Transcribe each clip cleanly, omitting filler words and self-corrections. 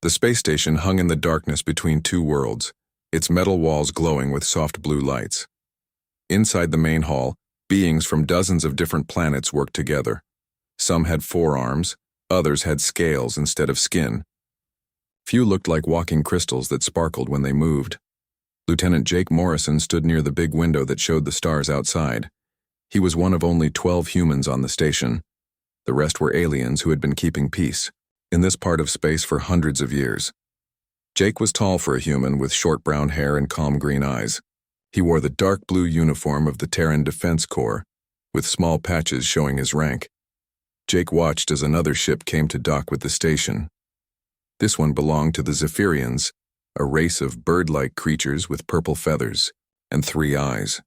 The space station hung in the darkness between two worlds, its metal walls glowing with soft blue lights. Inside the main hall, beings from dozens of different planets worked together. Some had 4 arms, others had scales instead of skin. Few looked like walking crystals that sparkled when they moved. Lieutenant Jake Morrison stood near the big window that showed the stars outside. He was one of only 12 humans on the station. The rest were aliens who had been keeping peace in this part of space for hundreds of years. Jake was tall for a human with short brown hair and calm green eyes. He wore the dark blue uniform of the Terran Defense Corps, with small patches showing his rank. Jake watched as another ship came to dock with the station. This one belonged to the Zephyrians, a race of bird-like creatures with purple feathers and 3 eyes.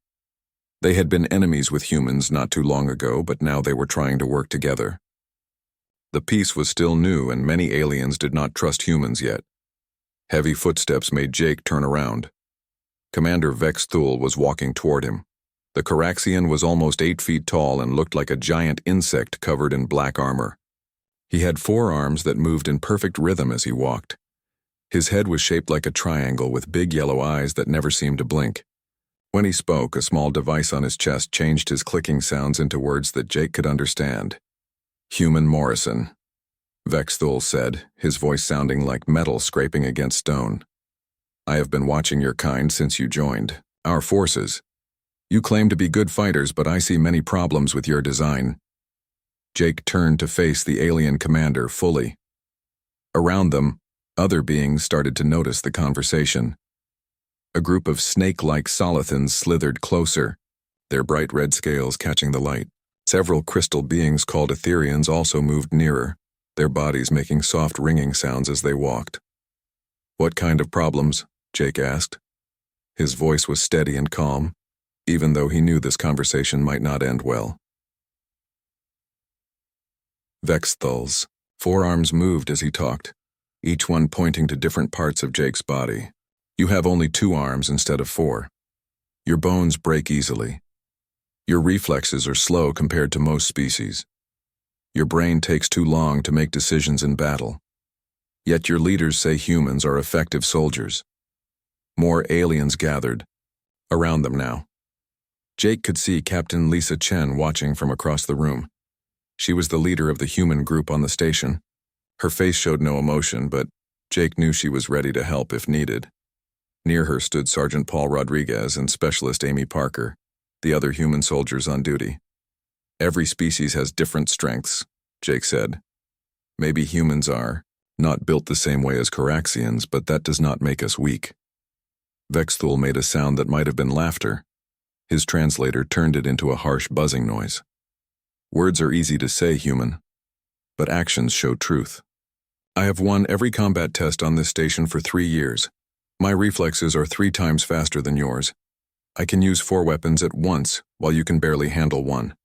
They had been enemies with humans not too long ago, but now they were trying to work together. The peace was still new, and many aliens did not trust humans yet. Heavy footsteps made Jake turn around. Commander Vex Thule was walking toward him. The Caraxian was almost 8 feet tall and looked like a giant insect covered in black armor. He had 4 arms that moved in perfect rhythm as he walked. His head was shaped like a triangle with big yellow eyes that never seemed to blink. When he spoke, a small device on his chest changed his clicking sounds into words that Jake could understand. "Human Morrison," Vex Thule said, his voice sounding like metal scraping against stone. "I have been watching your kind since you joined our forces. You claim to be good fighters, but I see many problems with your design." Jake turned to face the alien commander fully. Around them, other beings started to notice the conversation. A group of snake-like solithans slithered closer, their bright red scales catching the light. Several crystal beings called Etherians also moved nearer, their bodies making soft ringing sounds as they walked. "What kind of problems?" Jake asked. His voice was steady and calm, even though he knew this conversation might not end well. Vex Thule's 4 arms moved as he talked, each one pointing to different parts of Jake's body. "You have only 2 arms instead of 4. Your bones break easily. Your reflexes are slow compared to most species. Your brain takes too long to make decisions in battle. Yet your leaders say humans are effective soldiers." More aliens gathered around them now. Jake could see Captain Lisa Chen watching from across the room. She was the leader of the human group on the station. Her face showed no emotion, but Jake knew she was ready to help if needed. Near her stood Sergeant Paul Rodriguez and Specialist Amy Parker, the other human soldiers on duty. "Every species has different strengths," Jake said. "Maybe humans are not built the same way as Caraxians, but that does not make us weak." Vex Thule made a sound that might have been laughter. His translator turned it into a harsh buzzing noise. "Words are easy to say, human, but actions show truth. I have won every combat test on this station for 3 years. My reflexes are 3 times faster than yours. I can use 4 weapons at once, while you can barely handle 1.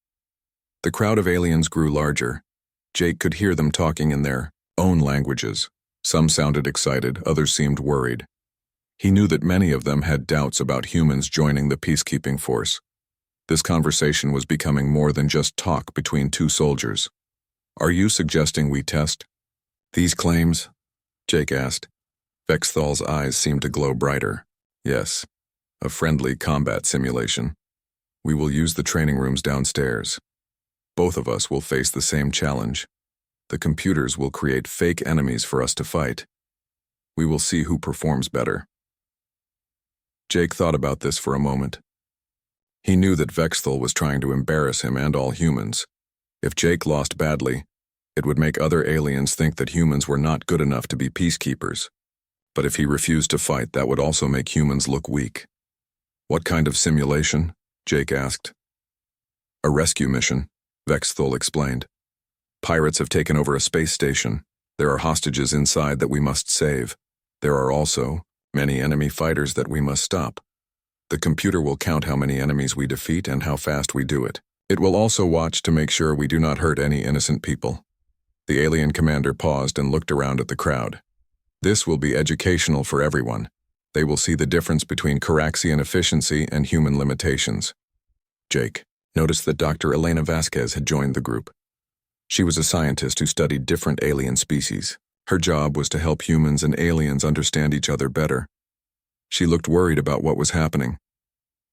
The crowd of aliens grew larger. Jake could hear them talking in their own languages. Some sounded excited, others seemed worried. He knew that many of them had doubts about humans joining the peacekeeping force. This conversation was becoming more than just talk between 2 soldiers. "Are you suggesting we test these claims?" Jake asked. Vex Thule's eyes seemed to glow brighter. "Yes. A friendly combat simulation. We will use the training rooms downstairs. Both of us will face the same challenge. The computers will create fake enemies for us to fight. We will see who performs better." Jake thought about this for a moment. He knew that Vex Thule was trying to embarrass him and all humans. If Jake lost badly, it would make other aliens think that humans were not good enough to be peacekeepers. But if he refused to fight, that would also make humans look weak. "What kind of simulation?" Jake asked. "A rescue mission," Vex Thule explained. "Pirates have taken over a space station. There are hostages inside that we must save. There are also many enemy fighters that we must stop. The computer will count how many enemies we defeat and how fast we do it. It will also watch to make sure we do not hurt any innocent people." The alien commander paused and looked around at the crowd. "This will be educational for everyone. They will see the difference between Caraxian efficiency and human limitations." Jake noticed that Dr. Elena Vasquez had joined the group. She was a scientist who studied different alien species. Her job was to help humans and aliens understand each other better. She looked worried about what was happening.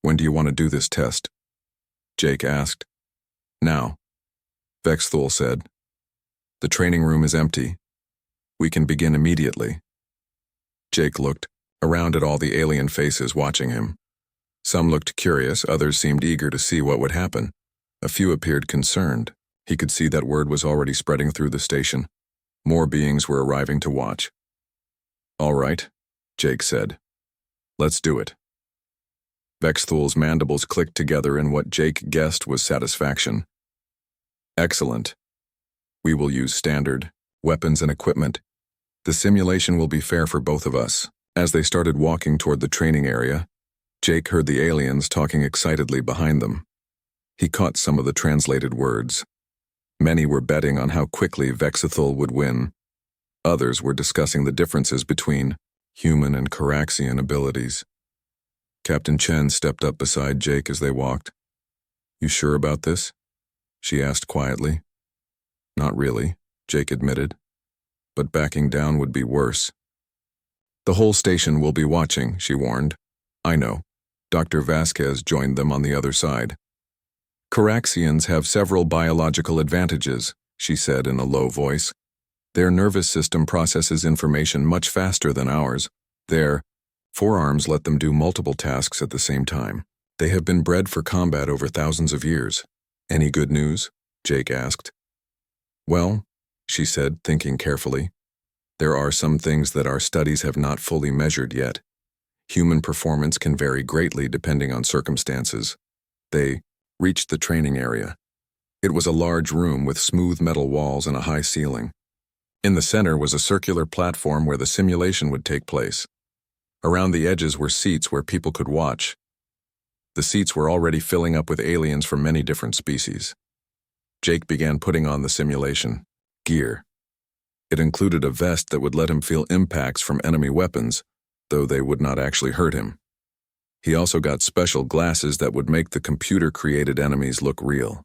"When do you want to do this test?" Jake asked. "Now," Vexthul said. "The training room is empty. We can begin immediately." Jake looked around at all the alien faces watching him. Some looked curious, others seemed eager to see what would happen. A few appeared concerned. He could see that word was already spreading through the station. More beings were arriving to watch. "All right," Jake said. "Let's do it." Vexthul's mandibles clicked together in what Jake guessed was satisfaction. "Excellent. We will use standard weapons and equipment. The simulation will be fair for both of us." As they started walking toward the training area, Jake heard the aliens talking excitedly behind them. He caught some of the translated words. Many were betting on how quickly Vexthul would win. Others were discussing the differences between human and Caraxian abilities. Captain Chen stepped up beside Jake as they walked. "You sure about this?" she asked quietly. "Not really," Jake admitted. "But backing down would be worse." "The whole station will be watching," she warned. "I know." Dr. Vasquez joined them on the other side. "Caraxians have several biological advantages," she said in a low voice. "Their nervous system processes information much faster than ours. Their forearms let them do multiple tasks at the same time. They have been bred for combat over thousands of years." "Any good news?" Jake asked. "Well," she said, thinking carefully, "there are some things that our studies have not fully measured yet. Human performance can vary greatly depending on circumstances." They reached the training area. It was a large room with smooth metal walls and a high ceiling. In the center was a circular platform where the simulation would take place. Around the edges were seats where people could watch. The seats were already filling up with aliens from many different species. Jake began putting on the simulation gear. It included a vest that would let him feel impacts from enemy weapons, though they would not actually hurt him. He also got special glasses that would make the computer-created enemies look real.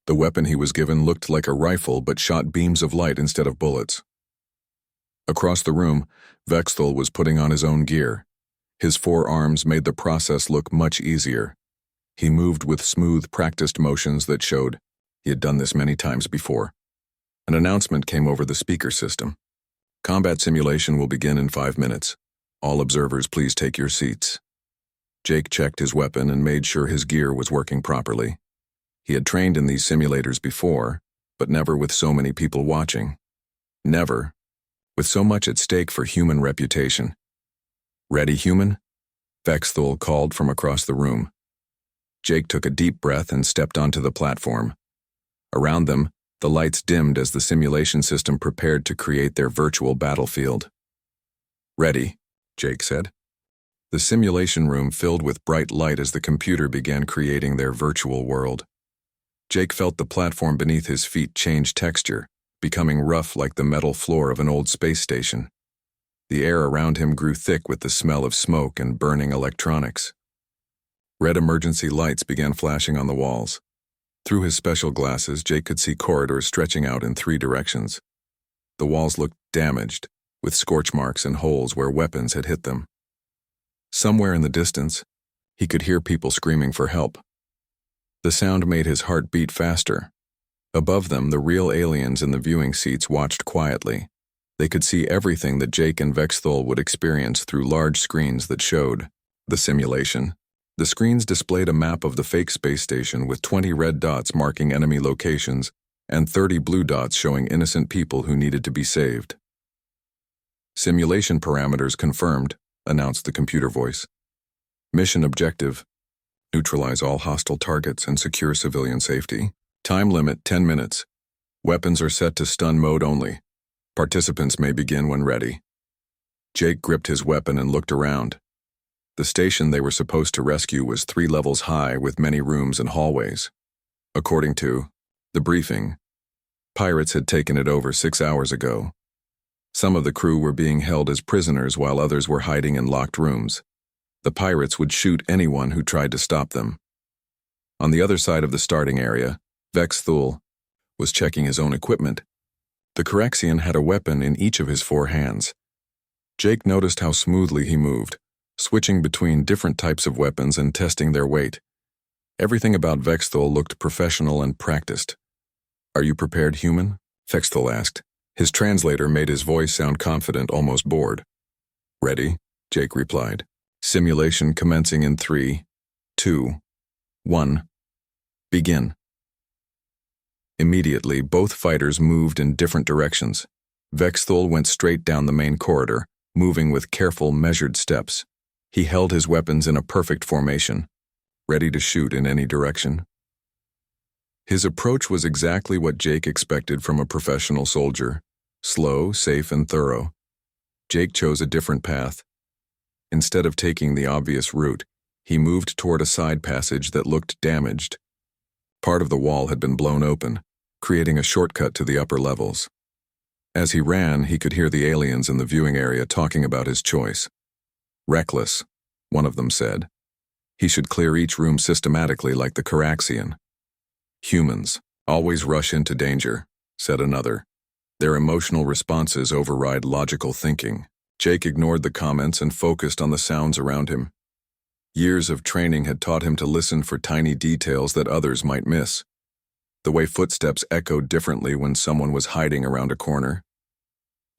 The weapon he was given looked like a rifle but shot beams of light instead of bullets. Across the room, Vexthul was putting on his own gear. His forearms made the process look much easier. He moved with smooth, practiced motions that showed he had done this many times before. An announcement came over the speaker system. "Combat simulation will begin in 5 minutes. All observers, please take your seats." Jake checked his weapon and made sure his gear was working properly. He had trained in these simulators before, but never with so many people watching. Never with so much at stake for human reputation. "Ready, human?" Vexthul called from across the room. Jake took a deep breath and stepped onto the platform. Around them, the lights dimmed as the simulation system prepared to create their virtual battlefield. "Ready," Jake said. The simulation room filled with bright light as the computer began creating their virtual world. Jake felt the platform beneath his feet change texture, becoming rough like the metal floor of an old space station. The air around him grew thick with the smell of smoke and burning electronics. Red emergency lights began flashing on the walls. Through his special glasses, Jake could see corridors stretching out in 3 directions. The walls looked damaged, with scorch marks and holes where weapons had hit them. Somewhere in the distance, he could hear people screaming for help. The sound made his heart beat faster. Above them, the real aliens in the viewing seats watched quietly. They could see everything that Jake and Vexthul would experience through large screens that showed the simulation. The screens displayed a map of the fake space station with 20 red dots marking enemy locations and 30 blue dots showing innocent people who needed to be saved. "Simulation parameters confirmed," announced the computer voice. "Mission objective: neutralize all hostile targets and secure civilian safety. Time limit 10 minutes. Weapons are set to stun mode only. Participants may begin when ready." Jake gripped his weapon and looked around. The station they were supposed to rescue was 3 levels high with many rooms and hallways. According to the briefing, pirates had taken it over 6 hours ago. Some of the crew were being held as prisoners while others were hiding in locked rooms. The pirates would shoot anyone who tried to stop them. On the other side of the starting area, Vexthul was checking his own equipment. The Caraxian had a weapon in each of his 4 hands. Jake noticed how smoothly he moved, switching between different types of weapons and testing their weight. Everything about Vexthul looked professional and practiced. "Are you prepared, human?" Vexthul asked. His translator made his voice sound confident, almost bored. "Ready," Jake replied. "Simulation commencing in 3, 2, 1. Begin." Immediately, both fighters moved in different directions. Vexthul went straight down the main corridor, moving with careful, measured steps. He held his weapons in a perfect formation, ready to shoot in any direction. His approach was exactly what Jake expected from a professional soldier: slow, safe, and thorough. Jake chose a different path. Instead of taking the obvious route, he moved toward a side passage that looked damaged. Part of the wall had been blown open, creating a shortcut to the upper levels. As he ran, he could hear the aliens in the viewing area talking about his choice. "Reckless," one of them said. "He should clear each room systematically like the Caraxian." "Humans always rush into danger," said another. "Their emotional responses override logical thinking." Jake ignored the comments and focused on the sounds around him. Years of training had taught him to listen for tiny details that others might miss. The way footsteps echoed differently when someone was hiding around a corner.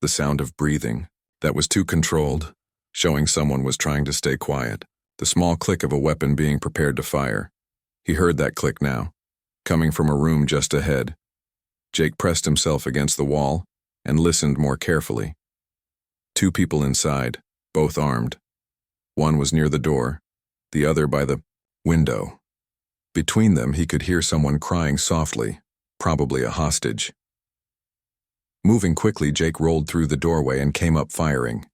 The sound of breathing that was too controlled, showing someone was trying to stay quiet. The small click of a weapon being prepared to fire. He heard that click now, coming from a room just ahead. Jake pressed himself against the wall and listened more carefully. 2 people inside, both armed. One was near the door, the other by the window. Between them, he could hear someone crying softly, probably a hostage. Moving quickly, Jake rolled through the doorway and came up firing.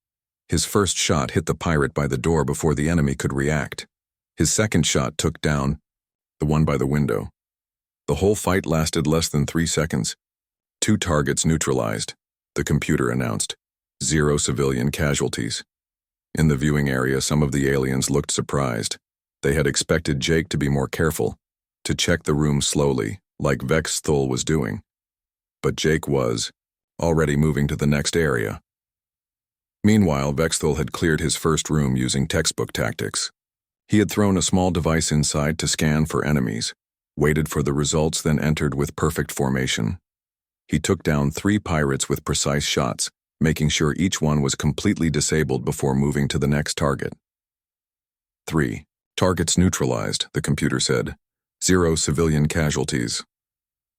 His first shot hit the pirate by the door before the enemy could react. His second shot took down the one by the window. The whole fight lasted less than 3 seconds. 2 targets neutralized, the computer announced. 0 civilian casualties. In the viewing area, some of the aliens looked surprised. They had expected Jake to be more careful, to check the room slowly, like Vexthul was doing. But Jake was already moving to the next area. Meanwhile, Vexthul had cleared his first room using textbook tactics. He had thrown a small device inside to scan for enemies, waited for the results, then entered with perfect formation. He took down 3 pirates with precise shots, making sure each one was completely disabled before moving to the next target. 3 targets neutralized, the computer said. 0 civilian casualties.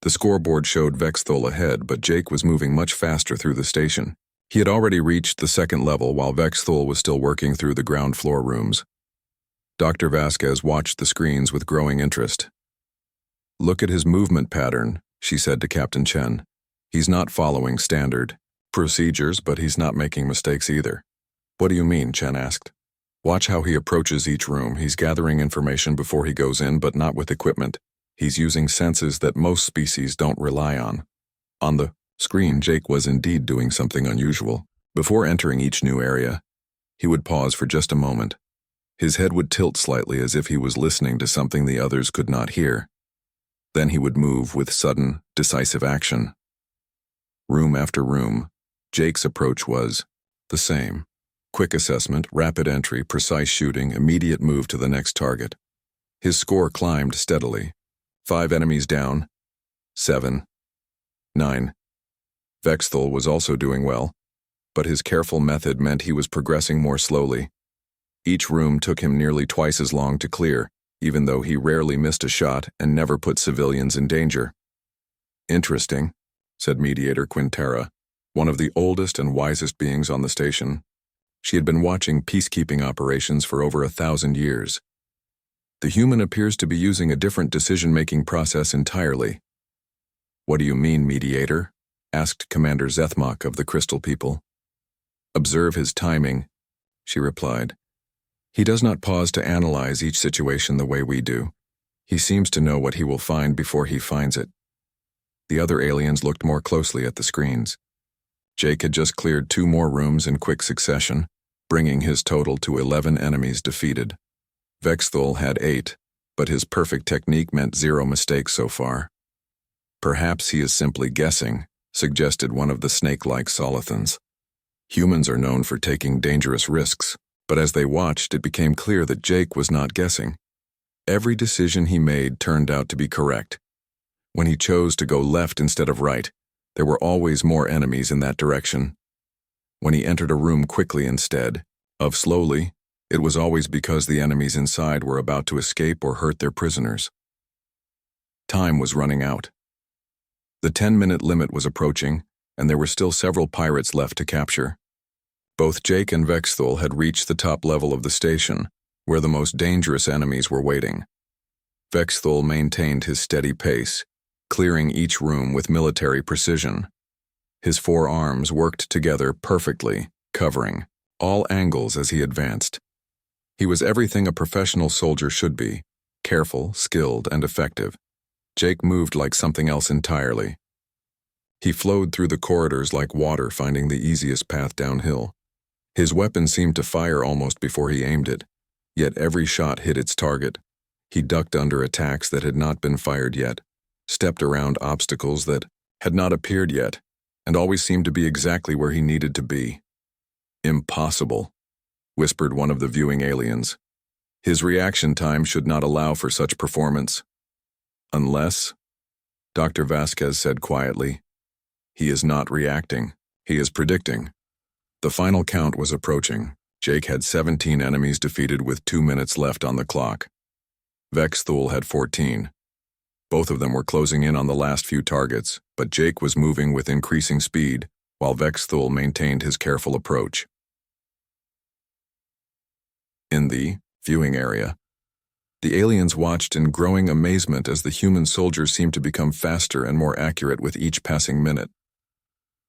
The scoreboard showed Vexthul ahead, but Jake was moving much faster through the station. He had already reached the 2nd level while Vexthul was still working through the ground floor rooms. Dr. Vasquez watched the screens with growing interest. "Look at his movement pattern," she said to Captain Chen. "He's not following standard procedures, but he's not making mistakes either." "What do you mean?" Chen asked. "Watch how he approaches each room. He's gathering information before he goes in, but not with equipment. He's using senses that most species don't rely on." On the screen, Jake was indeed doing something unusual. Before entering each new area, he would pause for just a moment. His head would tilt slightly as if he was listening to something the others could not hear. Then he would move with sudden, decisive action. Room after room, Jake's approach was the same. Quick assessment, rapid entry, precise shooting, immediate move to the next target. His score climbed steadily. 5 enemies down. 7. 9. Vexthul was also doing well, but his careful method meant he was progressing more slowly. Each room took him nearly twice as long to clear, even though he rarely missed a shot and never put civilians in danger. "Interesting," said Mediator Quintera, one of the oldest and wisest beings on the station. She had been watching peacekeeping operations for over 1,000 years. "The human appears to be using a different decision-making process entirely." "What do you mean, Mediator?" asked Commander Zethmok of the Crystal People. "Observe his timing," she replied. "He does not pause to analyze each situation the way we do. He seems to know what he will find before he finds it." The other aliens looked more closely at the screens. Jake had just cleared 2 more rooms in quick succession, bringing his total to 11 enemies defeated. Vexthul had 8, but his perfect technique meant 0 mistakes so far. "Perhaps he is simply guessing," suggested one of the snake-like solithans. Humans are known for taking dangerous risks, but as they watched, it became clear that Jake was not guessing. Every decision he made turned out to be correct. When he chose to go left instead of right, there were always more enemies in that direction. When he entered a room quickly instead of slowly, it was always because the enemies inside were about to escape or hurt their prisoners. Time was running out. The 10-minute limit was approaching, and there were still several pirates left to capture. Both Jake and Vexthul had reached the top level of the station, where the most dangerous enemies were waiting. Vexthul maintained his steady pace, clearing each room with military precision. His 4 arms worked together perfectly, covering all angles as he advanced. He was everything a professional soldier should be, careful, skilled, and effective. Jake moved like something else entirely. He flowed through the corridors like water, finding the easiest path downhill. His weapon seemed to fire almost before he aimed it, yet every shot hit its target. He ducked under attacks that had not been fired yet, stepped around obstacles that had not appeared yet, and always seemed to be exactly where he needed to be. "Impossible," whispered one of the viewing aliens. "His reaction time should not allow for such performance." "Unless," Dr. Vasquez said quietly, "he is not reacting, he is predicting." The final count was approaching. Jake had 17 enemies defeated with 2 minutes left on the clock. Vexthul had 14. Both of them were closing in on the last few targets, but Jake was moving with increasing speed, while Vexthul maintained his careful approach. In the viewing area, the aliens watched in growing amazement as the human soldiers seemed to become faster and more accurate with each passing minute.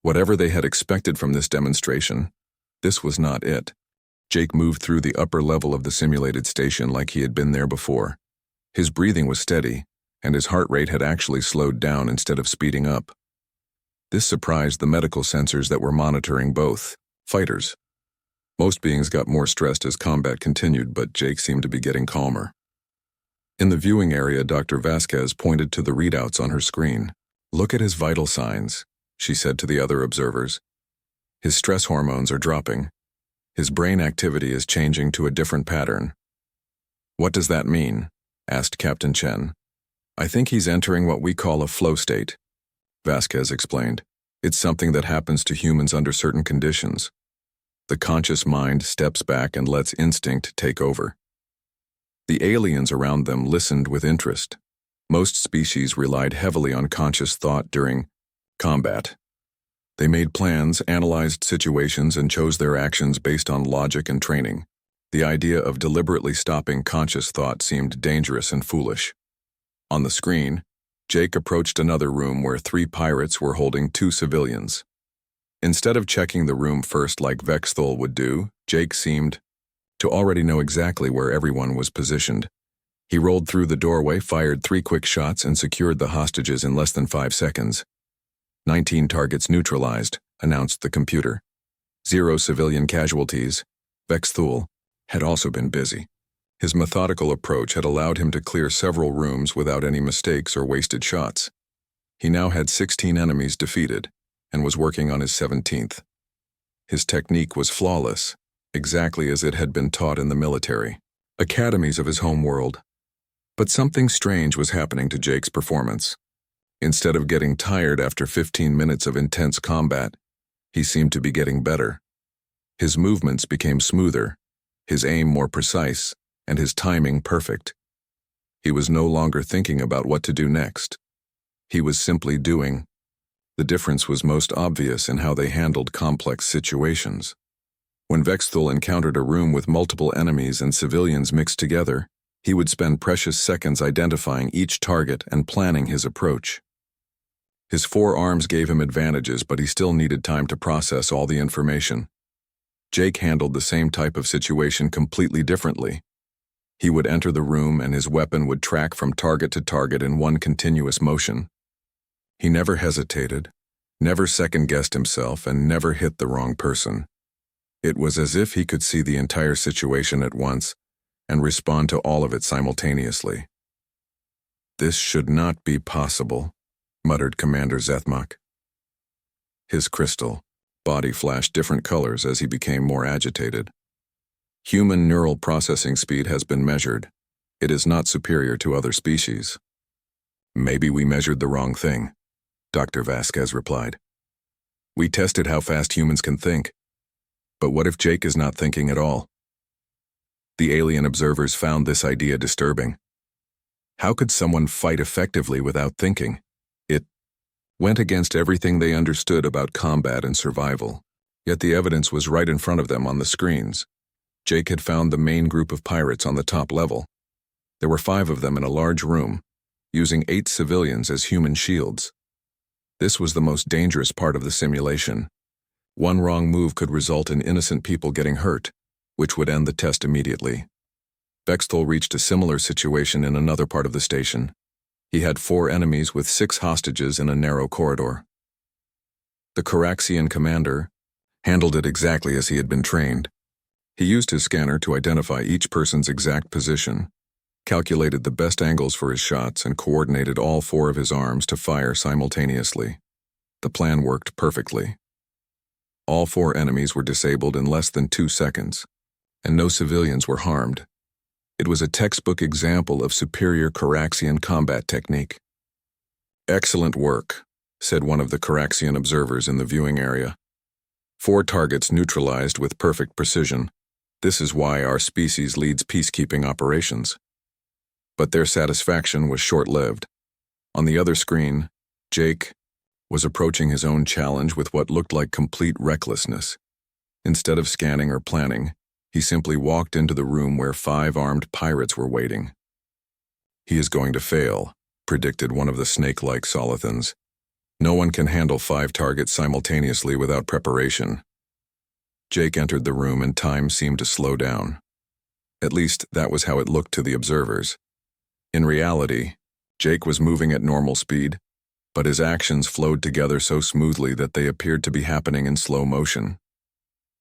Whatever they had expected from this demonstration, this was not it. Jake moved through the upper level of the simulated station like he had been there before. His breathing was steady, and his heart rate had actually slowed down instead of speeding up. This surprised the medical sensors that were monitoring both fighters. Most beings got more stressed as combat continued, but Jake seemed to be getting calmer. In the viewing area, Dr. Vasquez pointed to the readouts on her screen. "Look at his vital signs," she said to the other observers. "His stress hormones are dropping. His brain activity is changing to a different pattern." "What does that mean?" asked Captain Chen. "I think he's entering what we call a flow state," Vasquez explained. "It's something that happens to humans under certain conditions. The conscious mind steps back and lets instinct take over." The aliens around them listened with interest. Most species relied heavily on conscious thought during combat. They made plans, analyzed situations, and chose their actions based on logic and training. The idea of deliberately stopping conscious thought seemed dangerous and foolish. On the screen, Jake approached another room where 3 pirates were holding 2 civilians. Instead of checking the room first like Vexthul would do, Jake seemed to already know exactly where everyone was positioned. He rolled through the doorway, fired 3 quick shots, and secured the hostages in less than 5 seconds. 19 targets neutralized, announced the computer. 0 civilian casualties. Vexthul had also been busy. His methodical approach had allowed him to clear several rooms without any mistakes or wasted shots. He now had 16 enemies defeated, and was working on his 17th. His technique was flawless, exactly as it had been taught in the military academies of his home world. But something strange was happening to Jake's performance. Instead of getting tired after 15 minutes of intense combat, he seemed to be getting better. His movements became smoother, his aim more precise, and his timing perfect. He was no longer thinking about what to do next. He was simply doing. The difference was most obvious in how they handled complex situations. When Vexthul encountered a room with multiple enemies and civilians mixed together, he would spend precious seconds identifying each target and planning his approach. His 4 arms gave him advantages, but he still needed time to process all the information. Jake handled the same type of situation completely differently. He would enter the room and his weapon would track from target to target in one continuous motion. He never hesitated, never second-guessed himself, and never hit the wrong person. It was as if he could see the entire situation at once and respond to all of it simultaneously. "This should not be possible," muttered Commander Zethmach. His crystal body flashed different colors as he became more agitated. Human neural processing speed has been measured. It is not superior to other species. Maybe we measured the wrong thing, Dr. Vasquez replied. We tested how fast humans can think. But what if Jake is not thinking at all? The alien observers found this idea disturbing. How could someone fight effectively without thinking? It went against everything they understood about combat and survival, yet the evidence was right in front of them on the screens. Jake had found the main group of pirates on the top level. There were 5 of them in a large room, using 8 civilians as human shields. This was the most dangerous part of the simulation. One wrong move could result in innocent people getting hurt, which would end the test immediately. Vexthul reached a similar situation in another part of the station. He had 4 enemies with 6 hostages in a narrow corridor. The Caraxian commander handled it exactly as he had been trained. He used his scanner to identify each person's exact position, calculated the best angles for his shots, and coordinated all 4 of his arms to fire simultaneously. The plan worked perfectly. All 4 enemies were disabled in less than 2 seconds, and no civilians were harmed. It was a textbook example of superior Caraxian combat technique. Excellent work, said one of the Caraxian observers in the viewing area. 4 targets neutralized with perfect precision. This is why our species leads peacekeeping operations. But their satisfaction was short-lived. On the other screen, Jake was approaching his own challenge with what looked like complete recklessness. Instead of scanning or planning, he simply walked into the room where 5 armed pirates were waiting. He is going to fail, predicted one of the snake-like Solithans. No one can handle 5 targets simultaneously without preparation. Jake entered the room and time seemed to slow down. At least, that was how it looked to the observers. In reality, Jake was moving at normal speed, but his actions flowed together so smoothly that they appeared to be happening in slow motion.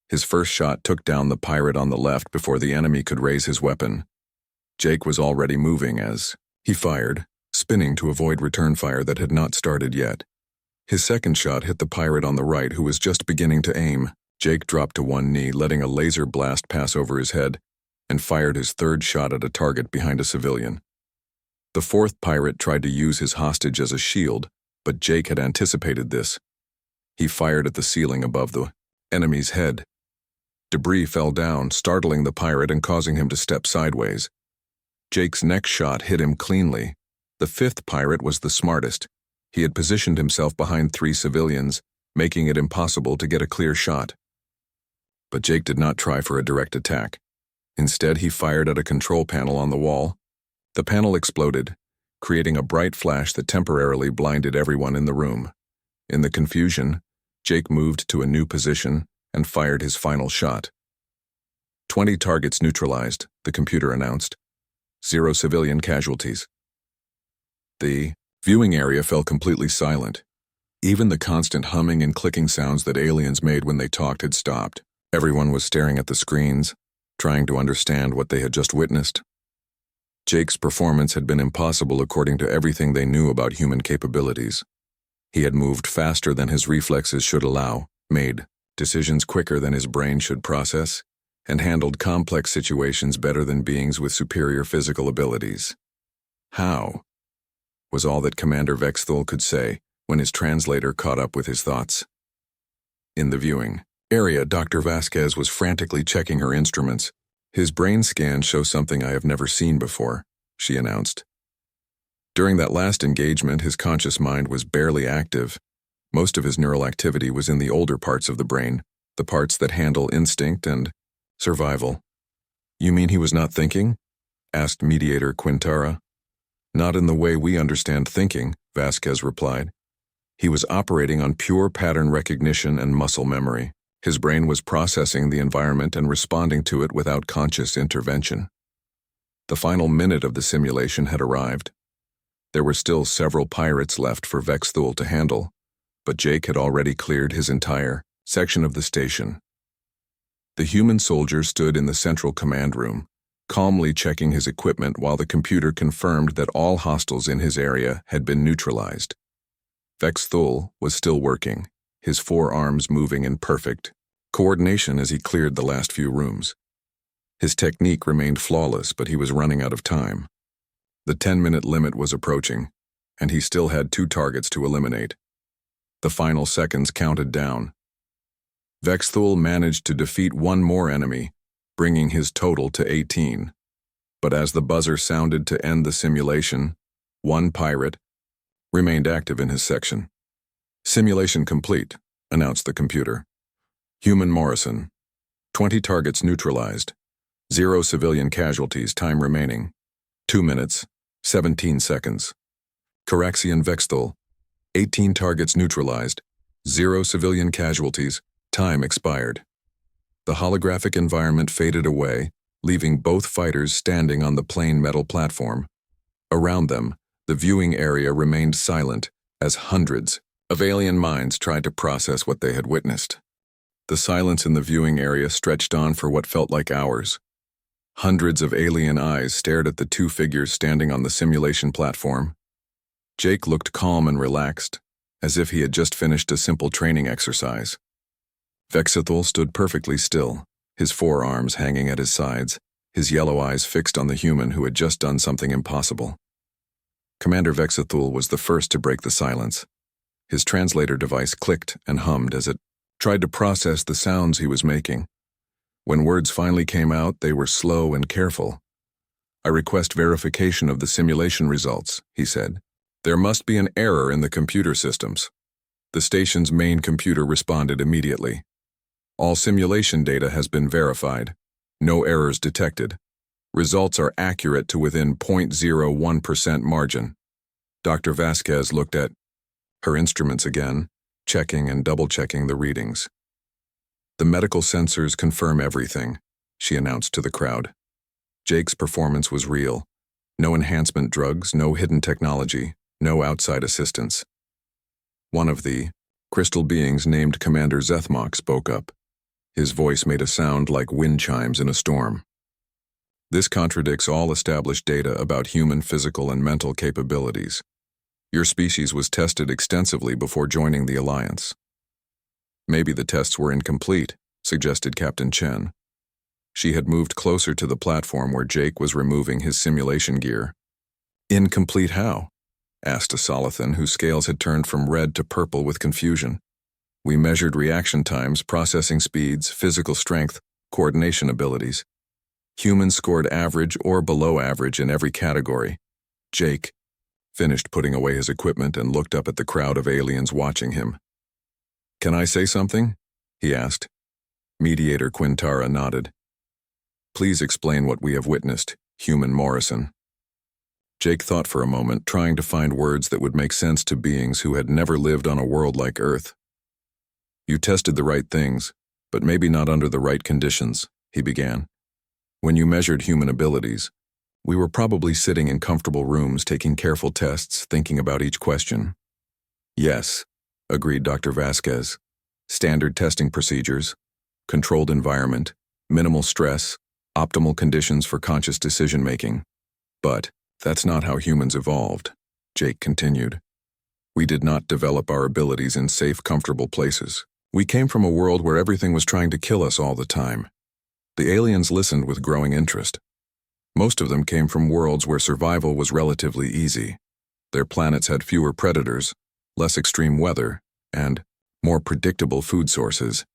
His first shot took down the pirate on the left before the enemy could raise his weapon. Jake was already moving as he fired, spinning to avoid return fire that had not started yet. His second shot hit the pirate on the right who was just beginning to aim. Jake dropped to one knee, letting a laser blast pass over his head, and fired his third shot at a target behind a civilian. The fourth pirate tried to use his hostage as a shield, but Jake had anticipated this. He fired at the ceiling above the enemy's head. Debris fell down, startling the pirate and causing him to step sideways. Jake's next shot hit him cleanly. The fifth pirate was the smartest. He had positioned himself behind 3 civilians, making it impossible to get a clear shot. But Jake did not try for a direct attack. Instead, he fired at a control panel on the wall. The panel exploded, creating a bright flash that temporarily blinded everyone in the room. In the confusion, Jake moved to a new position and fired his final shot. 20 targets neutralized, the computer announced. 0 civilian casualties. The viewing area fell completely silent. Even the constant humming and clicking sounds that aliens made when they talked had stopped. Everyone was staring at the screens, trying to understand what they had just witnessed. Jake's performance had been impossible according to everything they knew about human capabilities. He had moved faster than his reflexes should allow, made decisions quicker than his brain should process, and handled complex situations better than beings with superior physical abilities. How? Was all that Commander Vexthul could say when his translator caught up with his thoughts. In the viewing area, Dr. Vasquez was frantically checking her instruments. His brain scans show something I have never seen before, she announced. During that last engagement, his conscious mind was barely active. Most of his neural activity was in the older parts of the brain, the parts that handle instinct and survival. You mean he was not thinking? Asked Mediator Quintara. Not in the way we understand thinking, Vasquez replied. He was operating on pure pattern recognition and muscle memory. His brain was processing the environment and responding to it without conscious intervention. The final minute of the simulation had arrived. There were still several pirates left for Vexthul to handle, but Jake had already cleared his entire section of the station. The human soldier stood in the central command room, calmly checking his equipment while the computer confirmed that all hostiles in his area had been neutralized. Vexthul was still working, his forearms moving in perfect coordination as he cleared the last few rooms. His technique remained flawless, but he was running out of time. The 10-minute limit was approaching, and he still had 2 targets to eliminate. The final seconds counted down. Vexthul managed to defeat 1 more enemy, bringing his total to 18. But as the buzzer sounded to end the simulation, 1 pirate remained active in his section. "Simulation complete," announced the computer. "Human Morrison. 20 targets neutralized. 0 civilian casualties, time remaining. 2 minutes, 17 seconds. Caraxian Vexthul. 18 targets neutralized. 0 civilian casualties, time expired." The holographic environment faded away, leaving both fighters standing on the plain metal platform. Around them, the viewing area remained silent as hundreds of alien minds tried to process what they had witnessed. The silence in the viewing area stretched on for what felt like hours. Hundreds of alien eyes stared at the 2 figures standing on the simulation platform. Jake looked calm and relaxed, as if he had just finished a simple training exercise. Vexthul stood perfectly still, his forearms hanging at his sides, his yellow eyes fixed on the human who had just done something impossible. Commander Vexthul was the first to break the silence. His translator device clicked and hummed as it tried to process the sounds he was making. When words finally came out, they were slow and careful. "I request verification of the simulation results," he said. "There must be an error in the computer systems." The station's main computer responded immediately. "All simulation data has been verified. No errors detected. Results are accurate to within 0.01% margin." Dr. Vasquez looked at her instruments again, checking and double-checking the readings. "The medical sensors confirm everything," she announced to the crowd. Jake's performance was real. No enhancement drugs, no hidden technology, no outside assistance. One of the crystal beings named Commander Zethmok spoke up. His voice made a sound like wind chimes in a storm. "This contradicts all established data about human physical and mental capabilities. Your species was tested extensively before joining the Alliance." "Maybe the tests were incomplete," suggested Captain Chen. She had moved closer to the platform where Jake was removing his simulation gear. "Incomplete how?" asked a Solithan whose scales had turned from red to purple with confusion. "We measured reaction times, processing speeds, physical strength, coordination abilities. Humans scored average or below average in every category." Jake finished putting away his equipment and looked up at the crowd of aliens watching him. "Can I say something?" he asked. Mediator Quintara nodded. "Please explain what we have witnessed, Human Morrison." Jake thought for a moment, trying to find words that would make sense to beings who had never lived on a world like Earth. "You tested the right things, but maybe not under the right conditions," he began. "When you measured human abilities, we were probably sitting in comfortable rooms taking careful tests, thinking about each question." "Yes," agreed Dr. Vasquez. "Standard testing procedures, controlled environment, minimal stress, optimal conditions for conscious decision-making. But that's not how humans evolved," Jake continued. "We did not develop our abilities in safe, comfortable places. We came from a world where everything was trying to kill us all the time." The aliens listened with growing interest. Most of them came from worlds where survival was relatively easy. Their planets had fewer predators, less extreme weather, and more predictable food sources.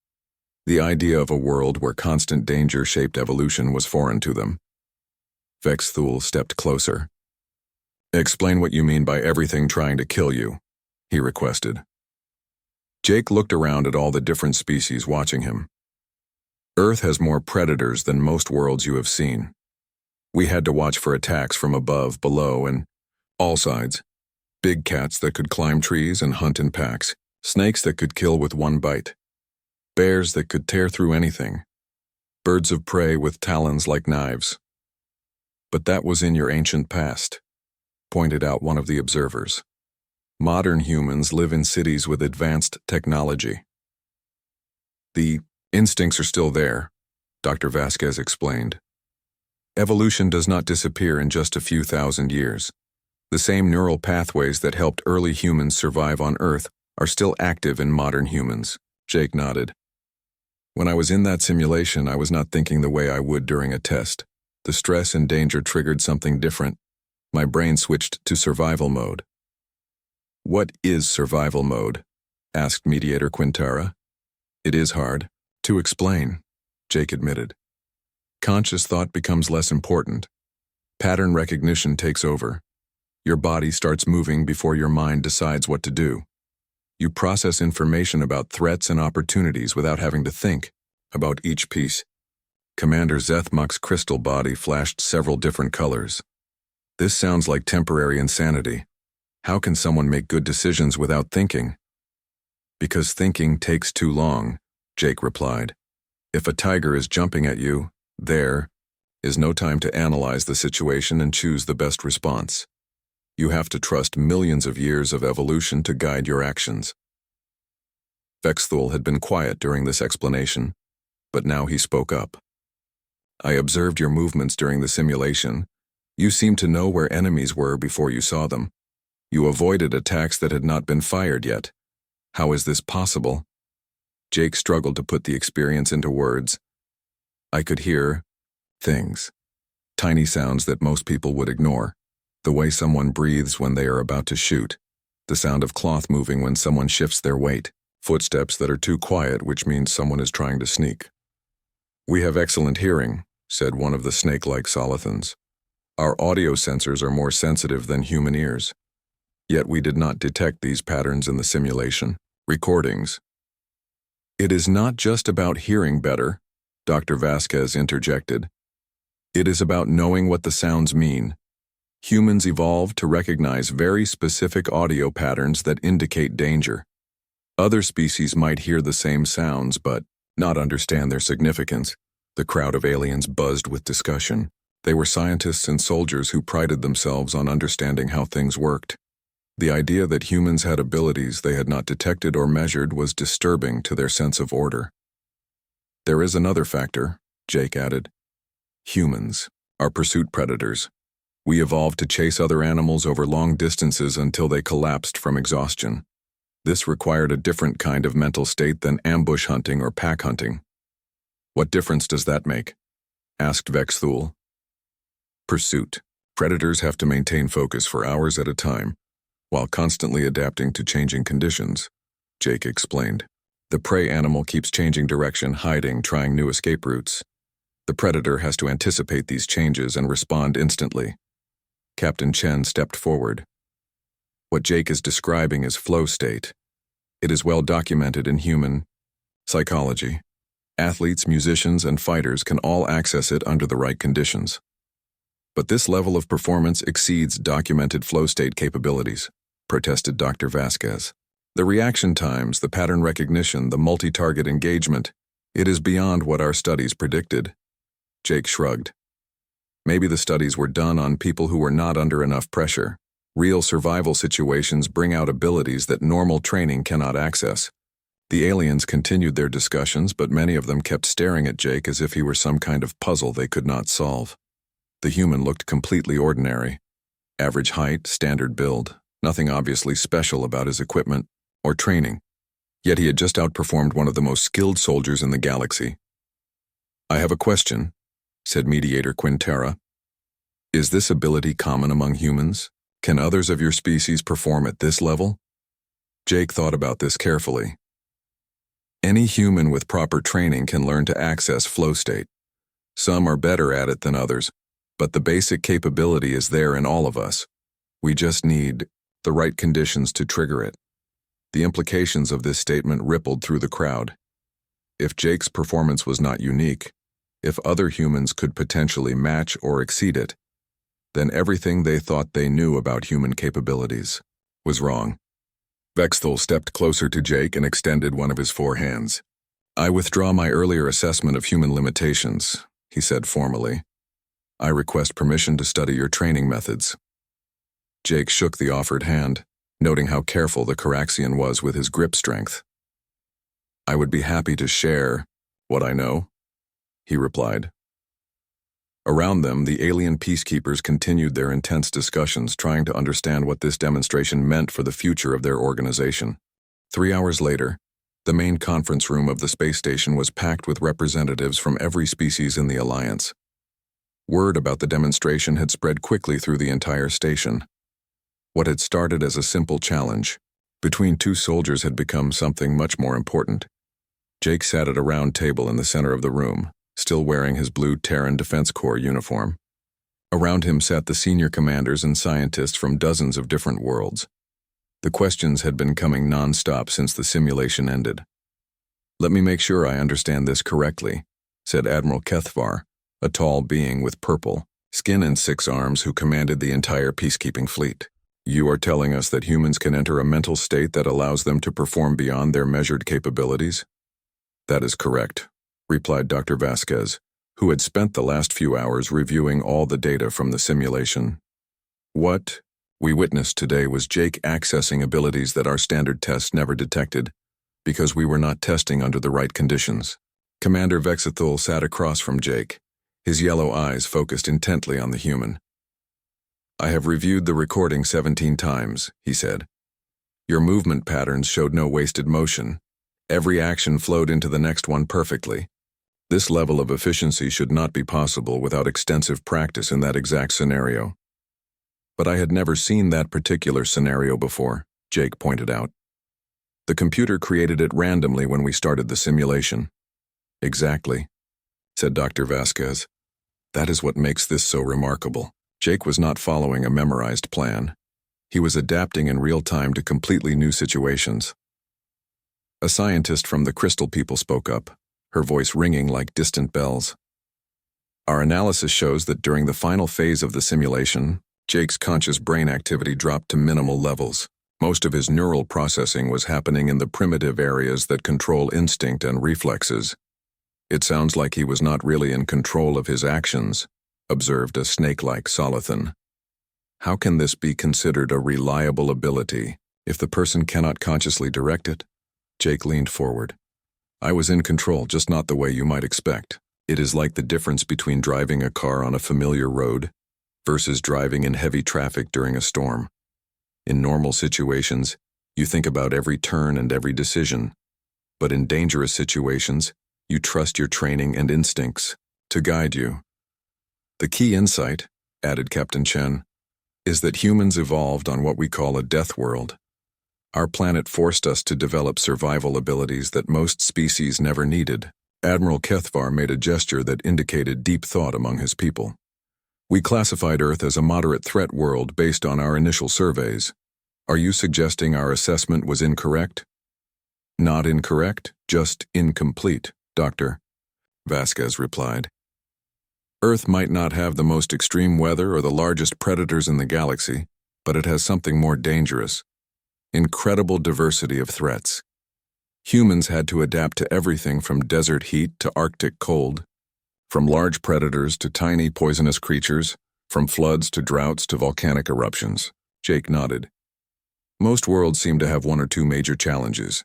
The idea of a world where constant danger shaped evolution was foreign to them. Vexthul stepped closer. "Explain what you mean by everything trying to kill you," he requested. Jake looked around at all the different species watching him. "Earth has more predators than most worlds you have seen. We had to watch for attacks from above, below, and all sides. Big cats that could climb trees and hunt in packs, snakes that could kill with one bite, bears that could tear through anything, birds of prey with talons like knives." "But that was in your ancient past," pointed out one of the observers. "Modern humans live in cities with advanced technology." "The instincts are still there," Dr. Vasquez explained. "Evolution does not disappear in just a few thousand years. The same neural pathways that helped early humans survive on Earth are still active in modern humans. Jake nodded. When I was in that simulation, I was not thinking the way I would during a test. The stress and danger triggered something different. My brain switched to survival mode. What is survival mode? Asked Mediator Quintara. It is hard to explain, Jake admitted. Conscious thought becomes less important. Pattern recognition takes over. Your body starts moving before your mind decides what to do. You process information about threats and opportunities without having to think about each piece. Commander Zethmuk's crystal body flashed several different colors. This sounds like temporary insanity. How can someone make good decisions without thinking? Because thinking takes too long, Jake replied. If a tiger is jumping at you, there is no time to analyze the situation and choose the best response. You have to trust millions of years of evolution to guide your actions. Vexthul had been quiet during this explanation, but now he spoke up. I observed your movements during the simulation. You seemed to know where enemies were before you saw them. You avoided attacks that had not been fired yet. How is this possible? Jake struggled to put the experience into words. I could hear things, tiny sounds that most people would ignore. The way someone breathes when they are about to shoot, the sound of cloth moving when someone shifts their weight, footsteps that are too quiet, which means someone is trying to sneak. We have excellent hearing, said one of the snake-like Solothans. Our audio sensors are more sensitive than human ears. Yet we did not detect these patterns in the simulation recordings. It is not just about hearing better, Dr. Vasquez interjected. It is about knowing what the sounds mean. Humans evolved to recognize very specific audio patterns that indicate danger. Other species might hear the same sounds but not understand their significance. The crowd of aliens buzzed with discussion. They were scientists and soldiers who prided themselves on understanding how things worked. The idea that humans had abilities they had not detected or measured was disturbing to their sense of order. There is another factor, Jake added. Humans are pursuit predators. We evolved to chase other animals over long distances until they collapsed from exhaustion. This required a different kind of mental state than ambush hunting or pack hunting. What difference does that make? Asked Vexthul. Pursuit. Predators have to maintain focus for hours at a time, while constantly adapting to changing conditions, Jake explained. The prey animal keeps changing direction, hiding, trying new escape routes. The predator has to anticipate these changes and respond instantly. Captain Chen stepped forward. What Jake is describing is flow state. It is well documented in human psychology. Athletes, musicians, and fighters can all access it under the right conditions. But this level of performance exceeds documented flow state capabilities, protested Dr. Vasquez. The reaction times, the pattern recognition, the multi-target engagement, it is beyond what our studies predicted. Jake shrugged. Maybe the studies were done on people who were not under enough pressure. Real survival situations bring out abilities that normal training cannot access. The aliens continued their discussions, but many of them kept staring at Jake as if he were some kind of puzzle they could not solve. The human looked completely ordinary. Average height, standard build, nothing obviously special about his equipment or training. Yet he had just outperformed one of the most skilled soldiers in the galaxy. I have a question, said Mediator Quintara. Is this ability common among humans? Can others of your species perform at this level? Jake thought about this carefully. Any human with proper training can learn to access flow state. Some are better at it than others, but the basic capability is there in all of us. We just need the right conditions to trigger it. The implications of this statement rippled through the crowd. If Jake's performance was not unique, if other humans could potentially match or exceed it, then everything they thought they knew about human capabilities was wrong. Vexthul stepped closer to Jake and extended one of his 4 hands. I withdraw my earlier assessment of human limitations, he said formally. I request permission to study your training methods. Jake shook the offered hand, noting how careful the Caraxian was with his grip strength. I would be happy to share what I know, he replied. Around them, the alien peacekeepers continued their intense discussions, trying to understand what this demonstration meant for the future of their organization. 3 hours later, the main conference room of the space station was packed with representatives from every species in the Alliance. Word about the demonstration had spread quickly through the entire station. What had started as a simple challenge between two soldiers had become something much more important. Jake sat at a round table in the center of the room, still wearing his blue Terran Defense Corps uniform. Around him sat the senior commanders and scientists from dozens of different worlds. The questions had been coming non-stop since the simulation ended. "Let me make sure I understand this correctly," said Admiral Kethvar, a tall being with purple skin and 6 arms who commanded the entire peacekeeping fleet. "You are telling us that humans can enter a mental state that allows them to perform beyond their measured capabilities?" "That is correct," replied Dr. Vasquez, who had spent the last few hours reviewing all the data from the simulation. "What we witnessed today was Jake accessing abilities that our standard tests never detected, because we were not testing under the right conditions." Commander Vexithul sat across from Jake, his yellow eyes focused intently on the human. "I have reviewed the recording 17 times, he said. "Your movement patterns showed no wasted motion. Every action flowed into the next one perfectly. This level of efficiency should not be possible without extensive practice in that exact scenario." "But I had never seen that particular scenario before," Jake pointed out. "The computer created it randomly when we started the simulation." "Exactly," said Dr. Vasquez. "That is what makes this so remarkable." Jake was not following a memorized plan. He was adapting in real time to completely new situations. A scientist from the Crystal People spoke up, her voice ringing like distant bells. "Our analysis shows that during the final phase of the simulation, Jake's conscious brain activity dropped to minimal levels. Most of his neural processing was happening in the primitive areas that control instinct and reflexes. It sounds like he was not really in control of his actions," observed a snake-like Solithan. "How can this be considered a reliable ability if the person cannot consciously direct it?" Jake leaned forward. "I was in control, just not the way you might expect. It is like the difference between driving a car on a familiar road versus driving in heavy traffic during a storm. In normal situations, you think about every turn and every decision. But in dangerous situations, you trust your training and instincts to guide you. The key insight," added Captain Chen, "is that humans evolved on what we call a death world. Our planet forced us to develop survival abilities that most species never needed." Admiral Kethvar made a gesture that indicated deep thought among his people. "We classified Earth as a moderate threat world based on our initial surveys. Are you suggesting our assessment was incorrect?" "Not incorrect, just incomplete, Doctor," Vasquez replied. "Earth might not have the most extreme weather or the largest predators in the galaxy, but it has something more dangerous. Incredible diversity of threats. Humans had to adapt to everything from desert heat to Arctic cold, from large predators to tiny poisonous creatures, from floods to droughts to volcanic eruptions." Jake nodded. "Most worlds seem to have one or two major challenges.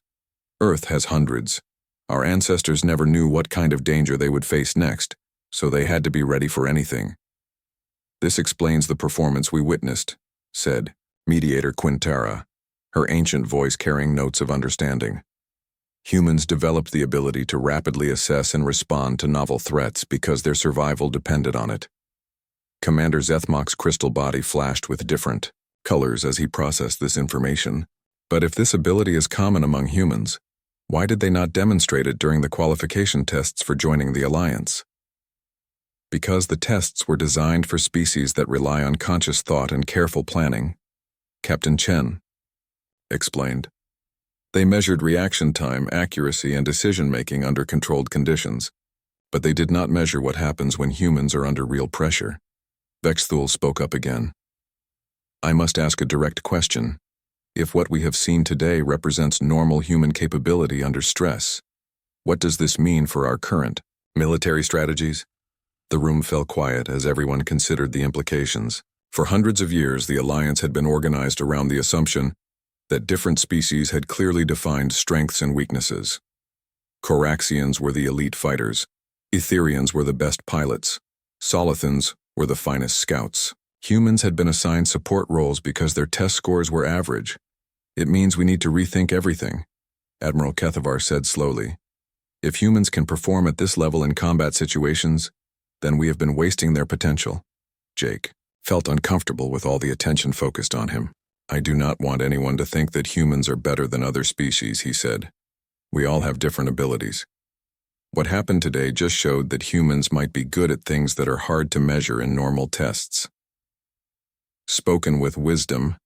Earth has hundreds. Our ancestors never knew what kind of danger they would face next, so they had to be ready for anything. This explains the performance we witnessed," said Mediator Quintara, her ancient voice carrying notes of understanding. "Humans developed the ability to rapidly assess and respond to novel threats because their survival depended on it." Commander Zethmok's crystal body flashed with different colors as he processed this information. "But if this ability is common among humans, why did they not demonstrate it during the qualification tests for joining the Alliance?" "Because the tests were designed for species that rely on conscious thought and careful planning," Captain Chen explained. "They measured reaction time, accuracy, and decision-making under controlled conditions, but they did not measure what happens when humans are under real pressure." Vexthul spoke up again. "I must ask a direct question. If what we have seen today represents normal human capability under stress, what does this mean for our current military strategies?" The room fell quiet as everyone considered the implications. For hundreds of years, the Alliance had been organized around the assumption that different species had clearly defined strengths and weaknesses. Coraxians were the elite fighters. Etherians were the best pilots. Solithans were the finest scouts. Humans had been assigned support roles because their test scores were average. It means we need to rethink everything, Admiral Kethavar said slowly. If humans can perform at this level in combat situations, then we have been wasting their potential. Jake felt uncomfortable with all the attention focused on him. I do not want anyone to think that humans are better than other species, he said. We all have different abilities. What happened today just showed that humans might be good at things that are hard to measure in normal tests. Spoken with wisdom,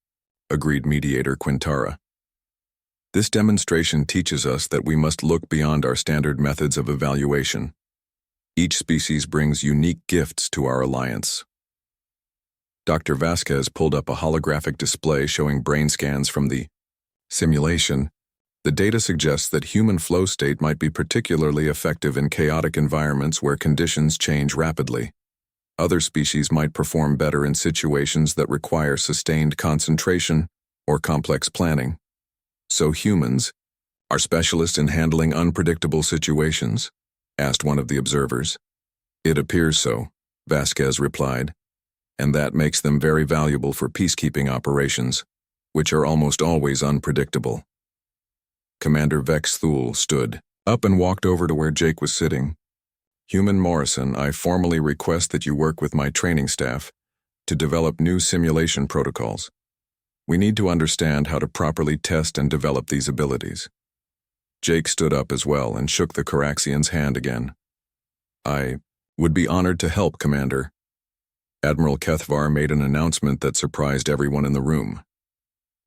agreed Mediator Quintara. This demonstration teaches us that we must look beyond our standard methods of evaluation. Each species brings unique gifts to our alliance. Dr. Vasquez pulled up a holographic display showing brain scans from the simulation. The data suggests that human flow state might be particularly effective in chaotic environments where conditions change rapidly. Other species might perform better in situations that require sustained concentration or complex planning. So humans are specialists in handling unpredictable situations? Asked one of the observers. It appears so, Vasquez replied, and that makes them very valuable for peacekeeping operations, which are almost always unpredictable. Commander Vex Thule stood up and walked over to where Jake was sitting. Human Morrison, I formally request that you work with my training staff to develop new simulation protocols. We need to understand how to properly test and develop these abilities. Jake stood up as well and shook the Caraxian's hand again. I would be honored to help, Commander. Admiral Kethvar made an announcement that surprised everyone in the room.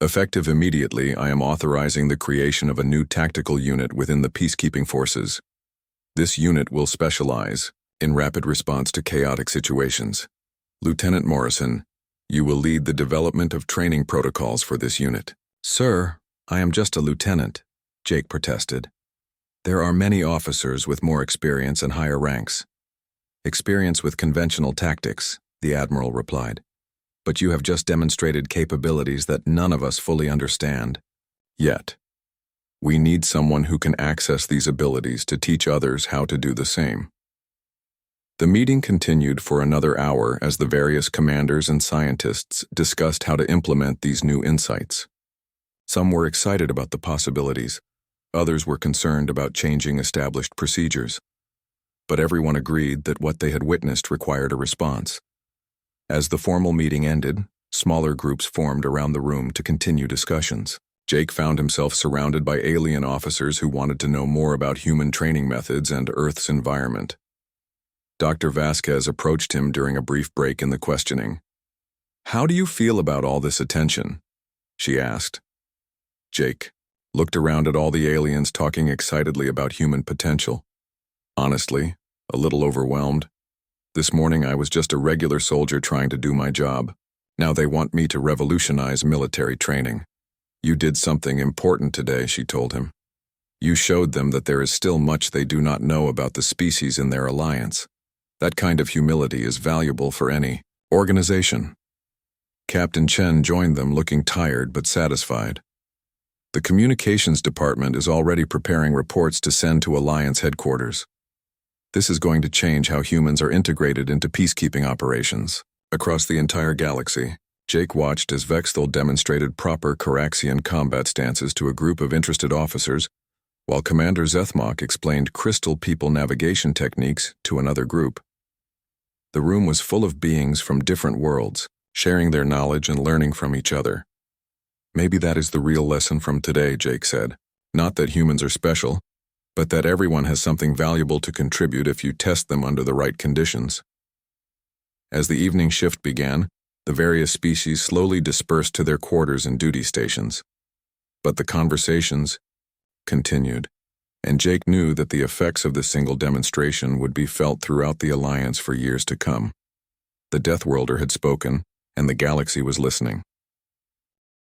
Effective immediately, I am authorizing the creation of a new tactical unit within the peacekeeping forces. This unit will specialize in rapid response to chaotic situations. Lieutenant Morrison, you will lead the development of training protocols for this unit. Sir, I am just a lieutenant, Jake protested. There are many officers with more experience and higher ranks. Experience with conventional tactics, the Admiral replied. But you have just demonstrated capabilities that none of us fully understand. Yet, we need someone who can access these abilities to teach others how to do the same. The meeting continued for another hour as the various commanders and scientists discussed how to implement these new insights. Some were excited about the possibilities, others were concerned about changing established procedures. But everyone agreed that what they had witnessed required a response. As the formal meeting ended, smaller groups formed around the room to continue discussions. Jake found himself surrounded by alien officers who wanted to know more about human training methods and Earth's environment. Dr. Vasquez approached him during a brief break in the questioning. How do you feel about all this attention? She asked. Jake looked around at all the aliens talking excitedly about human potential. Honestly, a little overwhelmed. This morning I was just a regular soldier trying to do my job. Now they want me to revolutionize military training. You did something important today, she told him. You showed them that there is still much they do not know about the species in their alliance. That kind of humility is valuable for any organization. Captain Chen joined them looking tired but satisfied. The communications department is already preparing reports to send to Alliance headquarters. This is going to change how humans are integrated into peacekeeping operations. Across the entire galaxy, Jake watched as Vexthal demonstrated proper Caraxian combat stances to a group of interested officers, while Commander Zethmok explained crystal people navigation techniques to another group. The room was full of beings from different worlds, sharing their knowledge and learning from each other. Maybe that is the real lesson from today, Jake said. Not that humans are special, but that everyone has something valuable to contribute if you test them under the right conditions. As the evening shift began, the various species slowly dispersed to their quarters and duty stations. But the conversations continued, and Jake knew that the effects of this single demonstration would be felt throughout the Alliance for years to come. The Deathworlder had spoken, and the galaxy was listening.